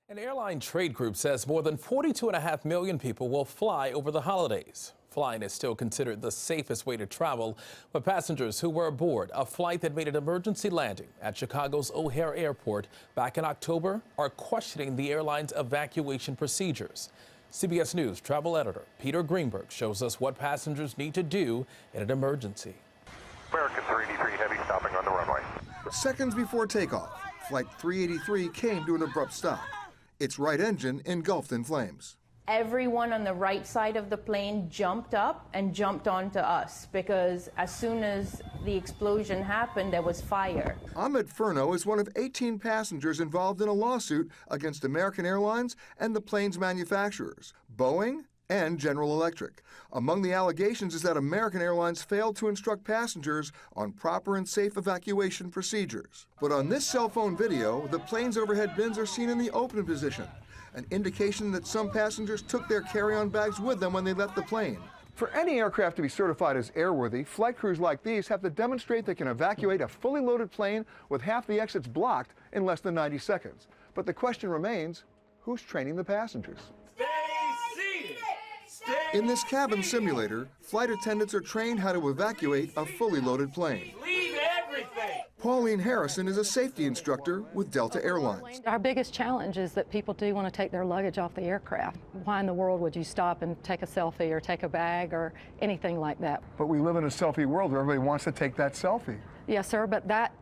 An airline trade group says more than 42.5 million people will fly over the holidays. Flying is still considered the safest way to travel, but passengers who were aboard a flight that made an emergency landing at Chicago's O'Hare Airport back in October are questioning the airline's evacuation procedures. CBS News travel editor Peter Greenberg shows us what passengers need to do in an emergency. American 383 Heavy stopping on the runway. Seconds before takeoff, Flight 383 came to an abrupt stop. Its right engine engulfed in flames. Everyone on the right side of the plane jumped up and jumped onto us because as soon as the explosion happened, there was fire. Ahmed Furno is one of 18 passengers involved in a lawsuit against American Airlines and the plane's manufacturers, Boeing and General Electric. Among the allegations is that American Airlines failed to instruct passengers on proper and safe evacuation procedures. But on this cell phone video, the plane's overhead bins are seen in the open position, an indication that some passengers took their carry-on bags with them when they left the plane. For any aircraft to be certified as airworthy, flight crews like these have to demonstrate they can evacuate a fully loaded plane with half the exits blocked in less than 90 seconds. But the question remains, who's training the passengers? In this cabin simulator, flight attendants are trained how to evacuate a fully loaded plane. Leave everything! Pauline Harrison is a safety instructor with Delta Airlines. Our biggest challenge is that people do want to take their luggage off the aircraft. Why in the world would you stop and take a selfie or take a bag or anything like that? But we live in a selfie world where everybody wants to take that selfie. Yes, sir, but that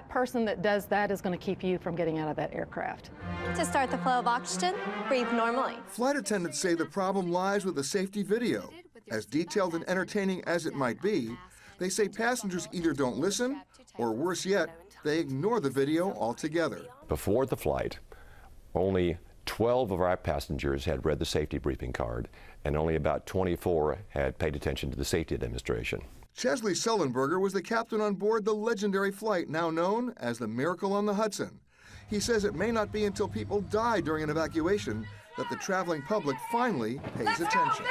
person that does that is going to keep you from getting out of that aircraft. To start the flow of oxygen, breathe normally. Flight attendants say the problem lies with the safety video. As detailed and entertaining as it might be, they say passengers either don't listen, or worse yet, they ignore the video altogether. Before the flight, only 12 of our passengers had read the safety briefing card, and only about 24 had paid attention to the safety demonstration. Chesley Sullenberger was the captain on board the legendary flight now known as the Miracle on the Hudson. He says it may not be until people die during an evacuation that the traveling public finally pays attention.